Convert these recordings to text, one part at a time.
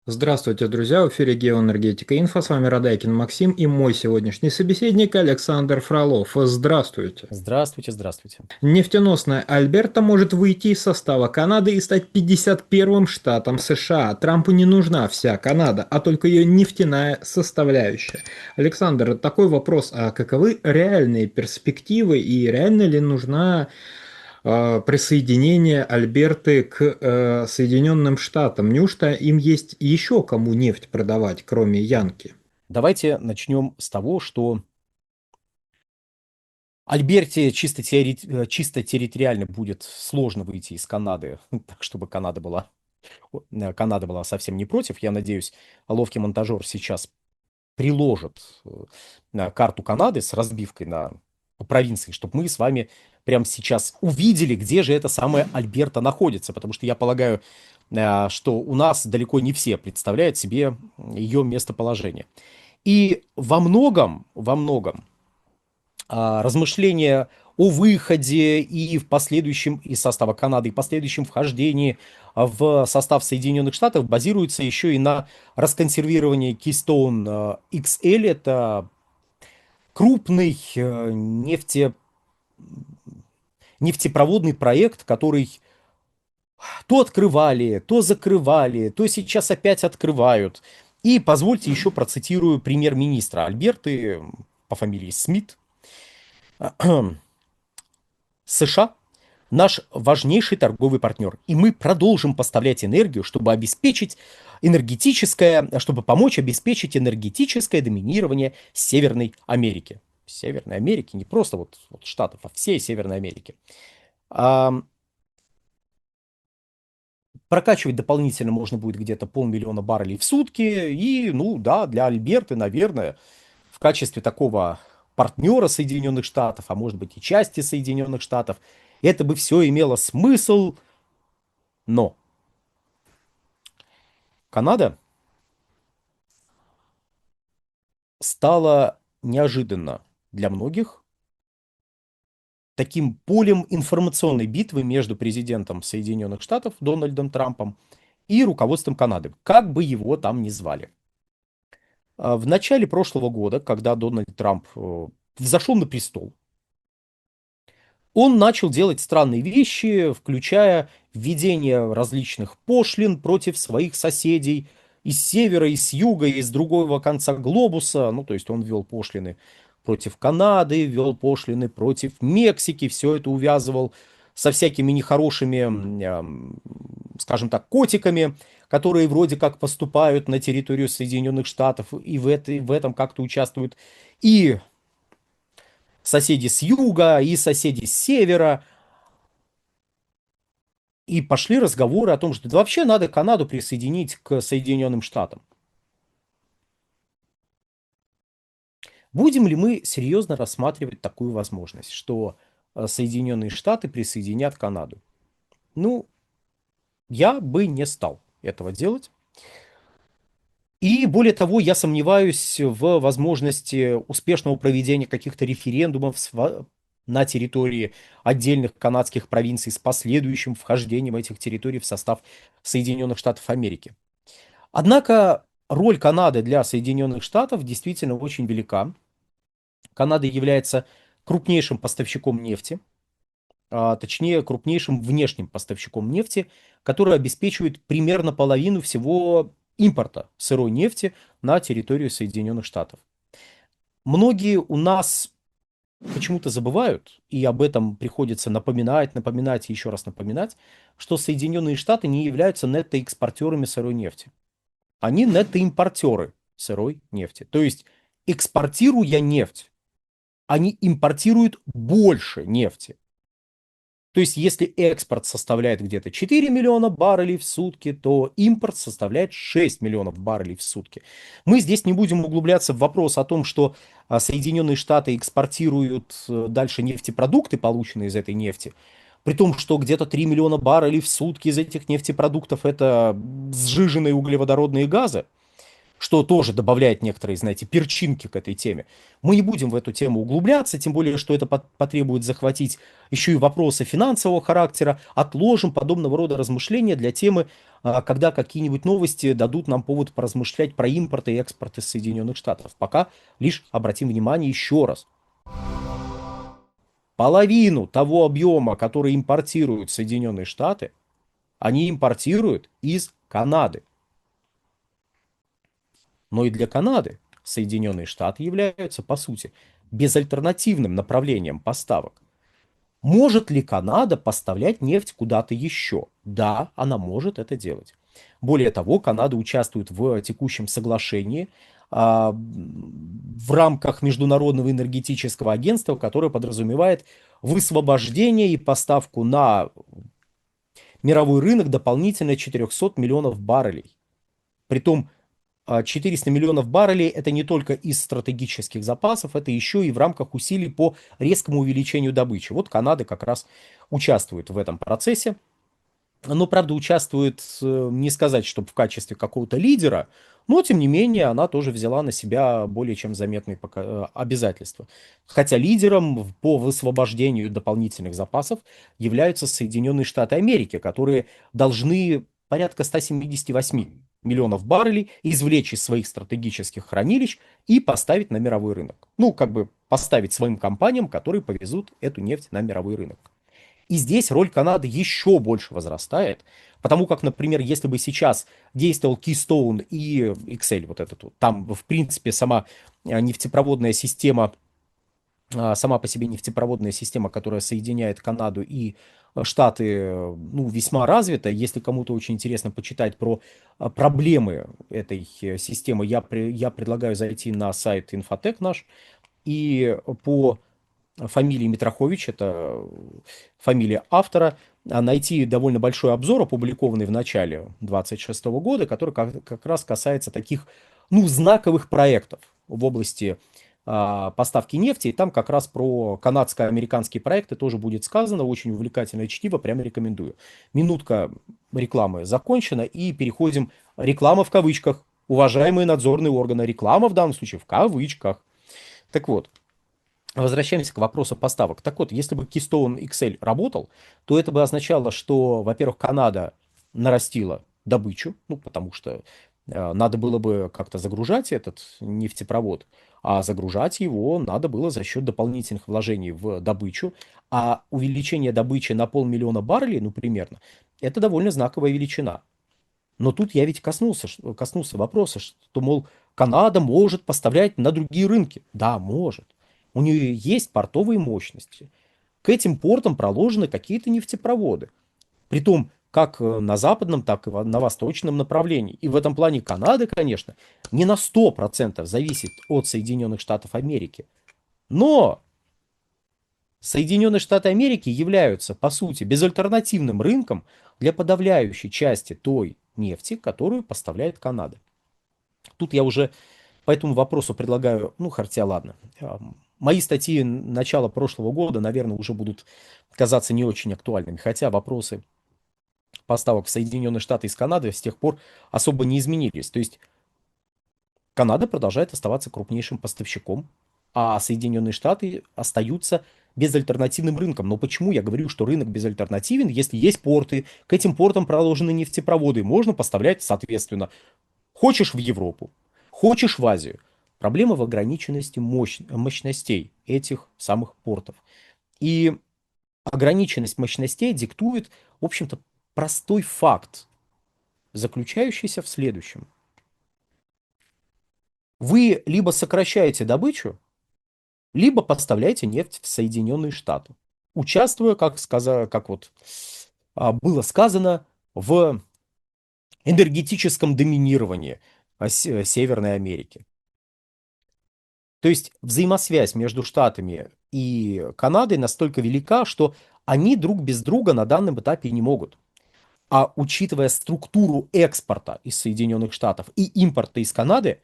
Здравствуйте, друзья! В эфире Геоэнергетика Инфо. С вами Радайкин Максим и мой сегодняшний собеседник Александр Фролов. Здравствуйте! Здравствуйте, здравствуйте. Нефтеносная Альберта может выйти из состава Канады и стать 51-м штатом США. Трампу не нужна вся Канада, а только ее нефтяная составляющая. Александр, такой вопрос: а каковы реальные перспективы и реально ли нужна присоединение Альберты к Соединенным Штатам? Неужто им есть еще кому нефть продавать, кроме Янки? Давайте начнем с того, что Альберте чисто территориально будет сложно выйти из Канады, так чтобы Канада была совсем не против. Я надеюсь, ловкий монтажер сейчас приложит на карту Канады с разбивкой на по провинции, чтобы мы с вами прямо сейчас увидели, где же эта самая Альберта находится, потому что я полагаю, что у нас далеко не все представляют себе ее местоположение. И во многом размышления о выходе и в последующем из состава Канады, и последующем вхождении в состав Соединенных Штатов базируется еще и на расконсервировании Keystone XL. Это крупный нефтепроводный проект, который то открывали, то закрывали, то сейчас опять открывают. И позвольте еще процитирую премьер-министра Альберты по фамилии Смит. США — наш важнейший торговый партнер, и мы продолжим поставлять энергию, чтобы помочь обеспечить энергетическое доминирование Северной Америки. Северной Америки, не просто вот штатов, а всей Северной Америки. А, Прокачивать дополнительно можно будет где-то 500 000 баррелей в сутки, и, ну да, для Альберты, наверное, в качестве такого партнера Соединенных Штатов, а может быть и части Соединенных Штатов, это бы все имело смысл, но Канада стала неожиданно для многих таким полем информационной битвы между президентом Соединенных Штатов Дональдом Трампом и руководством Канады, как бы его там ни звали. В начале прошлого года, когда Дональд Трамп взошел на престол, он начал делать странные вещи, включая введение различных пошлин против своих соседей из севера, из юга, из другого конца глобуса. Ну, то есть он ввел пошлины против Канады, ввел пошлины против Мексики, все это увязывал со всякими нехорошими, скажем так, котиками, которые вроде как поступают на территорию Соединенных Штатов и в этом как-то участвуют и соседи с юга, и соседи с севера. И пошли разговоры о том, что да вообще надо Канаду присоединить к Соединенным Штатам. Будем ли мы серьезно рассматривать такую возможность, что Соединенные Штаты присоединят Канаду? Ну, я бы не стал этого делать. И более того, я сомневаюсь в возможности успешного проведения каких-то референдумов на территории отдельных канадских провинций с последующим вхождением этих территорий в состав Соединенных Штатов Америки. Однако роль Канады для Соединенных Штатов действительно очень велика. Канада является крупнейшим поставщиком нефти, точнее крупнейшим внешним поставщиком нефти, который обеспечивает примерно половину всего импорта сырой нефти на территорию Соединенных Штатов. Многие у нас почему-то забывают, и об этом приходится напоминать и еще раз напоминать, что Соединенные Штаты не являются нетто-экспортерами сырой нефти. Они нетто-импортеры сырой нефти. То есть, экспортируя нефть, они импортируют больше нефти. То есть, если экспорт составляет где-то 4 миллиона баррелей в сутки, то импорт составляет 6 миллионов баррелей в сутки. Мы здесь не будем углубляться в вопрос о том, что Соединенные Штаты экспортируют дальше нефтепродукты, полученные из этой нефти, при том, что где-то 3 миллиона баррелей в сутки из этих нефтепродуктов — это сжиженные углеводородные газы. что тоже добавляет некоторые, знаете, перчинки к этой теме. Мы не будем в эту тему углубляться, тем более, что это потребует захватить еще и вопросы финансового характера. Отложим подобного рода размышления для темы, когда какие-нибудь новости дадут нам повод поразмышлять про импорт и экспорт из Соединенных Штатов. Пока лишь обратим внимание еще раз. Половину того объема, который импортируют Соединенные Штаты, они импортируют из Канады. Но и для Канады Соединенные Штаты являются, по сути, безальтернативным направлением поставок. Может ли Канада поставлять нефть куда-то еще? Да, она может это делать. Более того, Канада участвует в текущем соглашении в рамках Международного энергетического агентства, которое подразумевает высвобождение и поставку на мировой рынок дополнительно 400 миллионов баррелей. Притом 400 миллионов баррелей это не только из стратегических запасов, это еще и в рамках усилий по резкому увеличению добычи. Вот Канада как раз участвует в этом процессе. Но, правда, участвует, не сказать, чтобы в качестве какого-то лидера, но, тем не менее, она тоже взяла на себя более чем заметные обязательства. Хотя лидером по высвобождению дополнительных запасов являются Соединенные Штаты Америки, которые должны порядка 178 миллионов баррелей извлечь из своих стратегических хранилищ и поставить на мировой рынок. Ну, как бы поставить своим компаниям, которые повезут эту нефть на мировой рынок. И здесь роль Канады еще больше возрастает, потому как, например, если бы сейчас действовал Keystone и XL, вот этот вот, там, в принципе, сама нефтепроводная система, сама по себе нефтепроводная система, которая соединяет Канаду и Штаты, ну, весьма развита. Если кому-то очень интересно почитать про проблемы этой системы, я предлагаю зайти на сайт Инфотек наш и по фамилии Митрохович, это фамилия автора, найти довольно большой обзор, опубликованный в начале 26 года, который как раз касается таких, ну, знаковых проектов в области поставки нефти. И там как раз про канадско-американские проекты тоже будет сказано. Очень увлекательное чтиво, прямо рекомендую. Минутка рекламы закончена, и переходим. Реклама в кавычках. Уважаемые надзорные органы. Реклама в данном случае в кавычках. Так вот. Возвращаемся к вопросу поставок. Так вот, если бы Keystone XL работал, то это бы означало, что, во-первых, Канада нарастила добычу, ну, потому что надо было бы как-то загружать этот нефтепровод, а загружать его надо было за счет дополнительных вложений в добычу, а увеличение добычи на 500 000 баррелей, ну, примерно, это довольно знаковая величина. Но тут я ведь коснулся вопроса, что, мол, Канада может поставлять на другие рынки. Да, может. У нее есть портовые мощности. К этим портам проложены какие-то нефтепроводы. Притом, как на западном, так и на восточном направлении. И в этом плане Канада, конечно, не на 100% зависит от Соединенных Штатов Америки. Но Соединенные Штаты Америки являются, по сути, безальтернативным рынком для подавляющей части той нефти, которую поставляет Канада. Тут я уже по этому вопросу предлагаю, ну, хотя ладно, мои статьи начала прошлого года, наверное, уже будут казаться не очень актуальными, хотя вопросы поставок в Соединенные Штаты из Канады с тех пор особо не изменились. То есть Канада продолжает оставаться крупнейшим поставщиком, а Соединенные Штаты остаются безальтернативным рынком. Но почему я говорю, что рынок безальтернативен, если есть порты, к этим портам проложены нефтепроводы, можно поставлять, соответственно, хочешь в Европу, хочешь в Азию. Проблема в ограниченности мощностей этих самых портов. И ограниченность мощностей диктует, в общем-то, простой факт, заключающийся в следующем. Вы либо сокращаете добычу, либо поставляете нефть в Соединенные Штаты, участвуя, как вот было сказано, в энергетическом доминировании Северной Америки. То есть взаимосвязь между Штатами и Канадой настолько велика, что они друг без друга на данном этапе не могут. А учитывая структуру экспорта из Соединенных Штатов и импорта из Канады,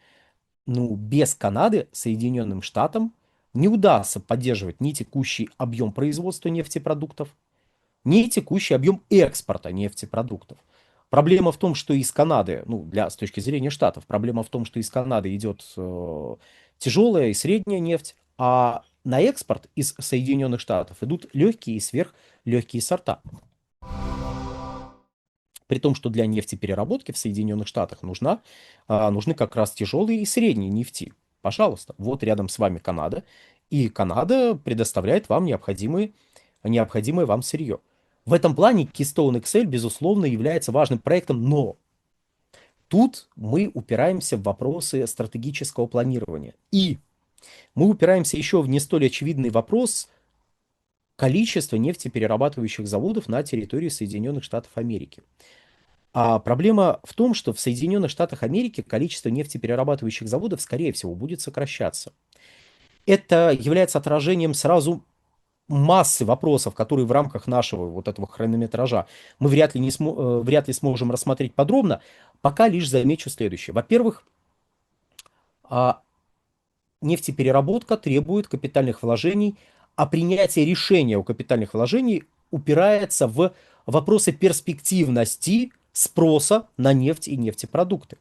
ну, без Канады Соединенным Штатам не удастся поддерживать ни текущий объем производства нефтепродуктов, ни текущий объем экспорта нефтепродуктов. Проблема в том, что из Канады, ну, с точки зрения Штатов, проблема в том, что из Канады идет тяжелая и средняя нефть, а на экспорт из Соединенных Штатов идут легкие и сверхлегкие сорта. При том, что для нефтепереработки в Соединенных Штатах нужны как раз тяжелые и средние нефти. Пожалуйста, вот рядом с вами Канада, и Канада предоставляет вам необходимое вам сырье. В этом плане Keystone XL, безусловно, является важным проектом, но тут мы упираемся в вопросы стратегического планирования. И мы упираемся еще в не столь очевидный вопрос количества нефтеперерабатывающих заводов на территории Соединенных Штатов Америки. А проблема в том, что в Соединенных Штатах Америки количество нефтеперерабатывающих заводов, скорее всего, будет сокращаться. Это является отражением сразу массы вопросов, которые в рамках нашего вот этого хронометража мы вряд ли сможем рассмотреть подробно. Пока лишь замечу следующее. Во-первых, нефтепереработка требует капитальных вложений, а принятие решения о капитальных вложениях упирается в вопросы перспективности спроса на нефть и нефтепродукты.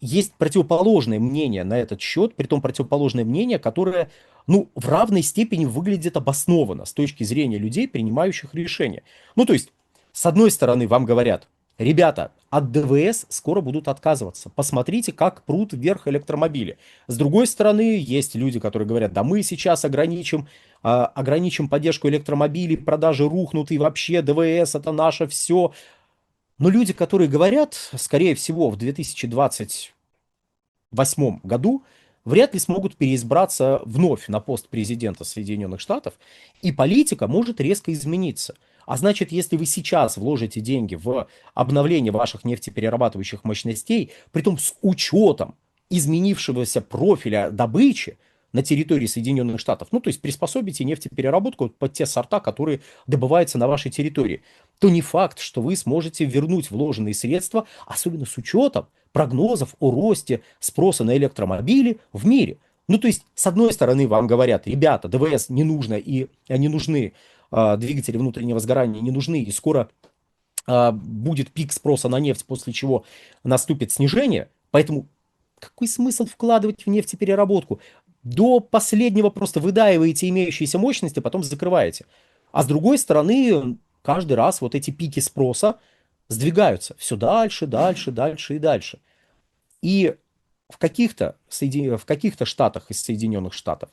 Есть противоположное мнение на этот счет, притом противоположное мнение, которое, ну, в равной степени выглядит обоснованно с точки зрения людей, принимающих решения. Ну, то есть, с одной стороны, вам говорят: ребята, от ДВС скоро будут отказываться. Посмотрите, как прут вверх электромобили. С другой стороны, есть люди, которые говорят: да мы сейчас ограничим поддержку электромобилей, продажи рухнут, и вообще ДВС это наше все. Но люди, которые говорят, скорее всего, в 2028 году вряд ли смогут переизбраться вновь на пост президента Соединенных Штатов, и политика может резко измениться. А значит, если вы сейчас вложите деньги в обновление ваших нефтеперерабатывающих мощностей, притом с учетом изменившегося профиля добычи на территории Соединенных Штатов, ну то есть приспособите нефтепереработку под те сорта, которые добываются на вашей территории, то не факт, что вы сможете вернуть вложенные средства, особенно с учетом прогнозов о росте спроса на электромобили в мире. Ну, то есть, с одной стороны, вам говорят: ребята, ДВС не нужно, и не нужны, двигатели внутреннего сгорания не нужны, и скоро будет пик спроса на нефть, после чего наступит снижение. Поэтому какой смысл вкладывать в нефтепереработку? До последнего просто выдаиваете имеющиеся мощности, потом закрываете. А с другой стороны, каждый раз вот эти пики спроса сдвигаются все дальше, дальше, дальше и дальше. И в каких-то штатах из Соединенных Штатов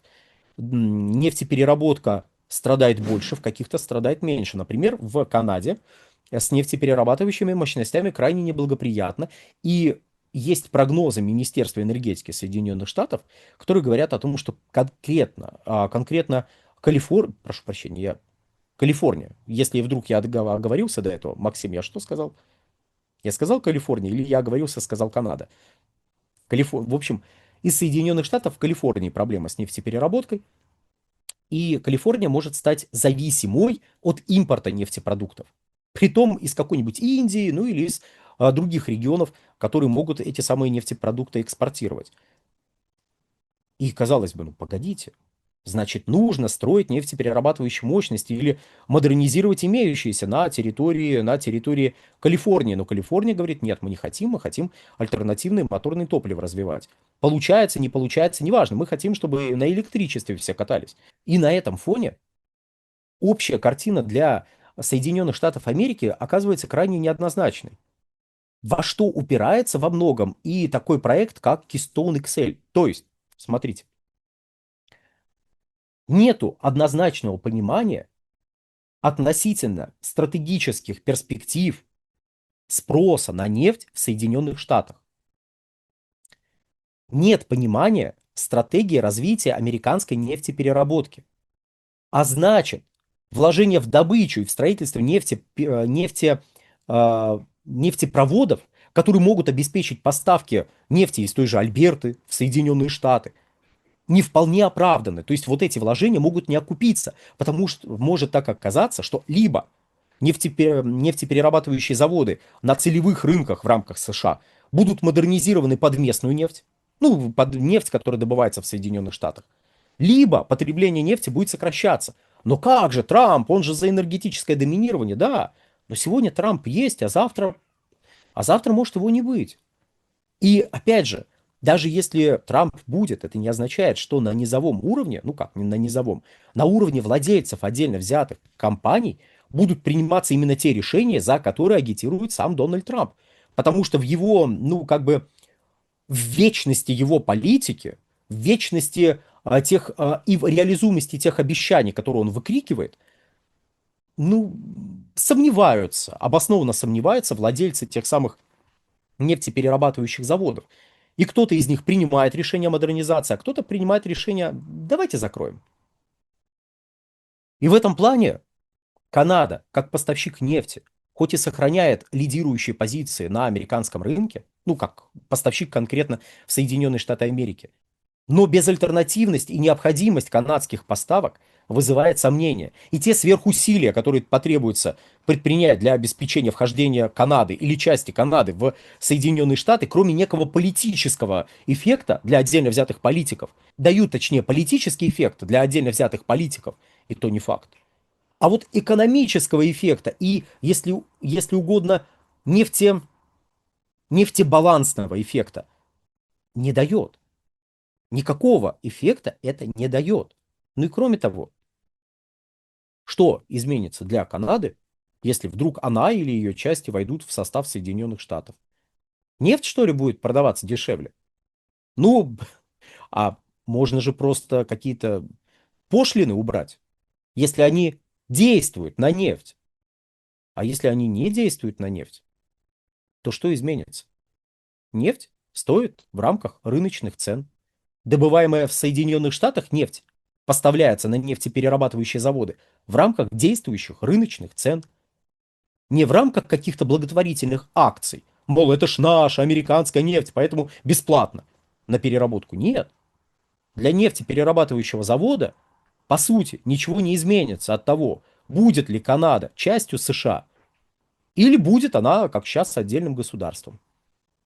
нефтепереработка страдает больше, в каких-то страдает меньше. Например, в Канаде с нефтеперерабатывающими мощностями крайне неблагоприятно. И есть прогнозы Министерства энергетики Соединенных Штатов, которые говорят о том, что конкретно Калифорния, если вдруг я оговорился до этого, Максим, я что сказал? Я сказал Калифорния или я оговорился, сказал Канада? В общем, из Соединенных Штатов в Калифорнии проблема с нефтепереработкой, и Калифорния может стать зависимой от импорта нефтепродуктов. Притом из какой-нибудь Индии, ну или из других регионов, которые могут эти самые нефтепродукты экспортировать. И казалось бы, ну погодите, значит, нужно строить нефтеперерабатывающие мощности или модернизировать имеющиеся на территории Калифорнии. Но Калифорния говорит: нет, мы не хотим, мы хотим альтернативные моторные топлива развивать. Получается, не получается, неважно, мы хотим, чтобы на электричестве все катались. И на этом фоне общая картина для Соединенных Штатов Америки оказывается крайне неоднозначной. Во что упирается во многом и такой проект, как Keystone XL. То есть, смотрите, нету однозначного понимания относительно стратегических перспектив спроса на нефть в Соединенных Штатах. Нет понимания стратегии развития американской нефтепереработки. А значит, вложение в добычу и в строительство нефтепроводов, которые могут обеспечить поставки нефти из той же Альберты в Соединенные Штаты, не вполне оправданы. То есть вот эти вложения могут не окупиться, потому что может так оказаться, что либо нефтеперерабатывающие заводы на целевых рынках в рамках США будут модернизированы под местную нефть, ну, под нефть, которая добывается в Соединенных Штатах, либо потребление нефти будет сокращаться. Но как же Трамп, он же за энергетическое доминирование, да, но сегодня Трамп есть, а завтра а завтра может его не быть. И опять же, даже если Трамп будет, это не означает, что на низовом уровне, ну как, не на низовом, на уровне владельцев отдельно взятых компаний будут приниматься именно те решения, за которые агитирует сам Дональд Трамп. Потому что в его, ну как бы, в вечности его политики, в вечности и в реализуемости тех обещаний, которые он выкрикивает, ну, сомневаются, обоснованно сомневаются владельцы тех самых нефтеперерабатывающих заводов. И кто-то из них принимает решение о модернизации, а кто-то принимает решение, давайте закроем. И в этом плане Канада, как поставщик нефти, хоть и сохраняет лидирующие позиции на американском рынке, ну как поставщик конкретно в Соединенные Штаты Америки, но безальтернативность и необходимость канадских поставок вызывает сомнения. И те сверхусилия, которые потребуется предпринять для обеспечения вхождения Канады или части Канады в Соединенные Штаты, кроме некого политического эффекта для отдельно взятых политиков, дают, точнее, политический эффект для отдельно взятых политиков, и то не факт. А вот экономического эффекта и, если угодно, нефтебалансного эффекта не дает. Никакого эффекта это не дает. Ну и кроме того, что изменится для Канады, если вдруг она или ее части войдут в состав Соединенных Штатов? Нефть, что ли, будет продаваться дешевле? Ну, а можно же просто какие-то пошлины убрать, если они действуют на нефть. А если они не действуют на нефть, то что изменится? Нефть стоит в рамках рыночных цен. Добываемая в Соединенных Штатах нефть поставляется на нефтеперерабатывающие заводы в рамках действующих рыночных цен, не в рамках каких-то благотворительных акций. Мол, это ж наша американская нефть, поэтому бесплатно на переработку. Нет. Для нефтеперерабатывающего завода, по сути, ничего не изменится от того, будет ли Канада частью США, или будет она, как сейчас, отдельным государством.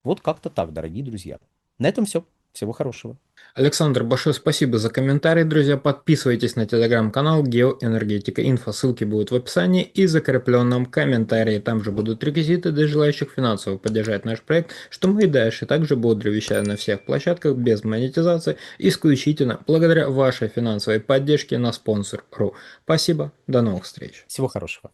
Вот как-то так, дорогие друзья. На этом все. Всего хорошего. Александр, большое спасибо за комментарий, друзья. Подписывайтесь на телеграм-канал Геоэнергетика Инфо. Ссылки будут в описании и закрепленном комментарии. Там же будут реквизиты для желающих финансово поддержать наш проект, что мы и дальше также бодро вещаем на всех площадках без монетизации, исключительно благодаря вашей финансовой поддержке на спонсор.ру. Спасибо, до новых встреч. Всего хорошего.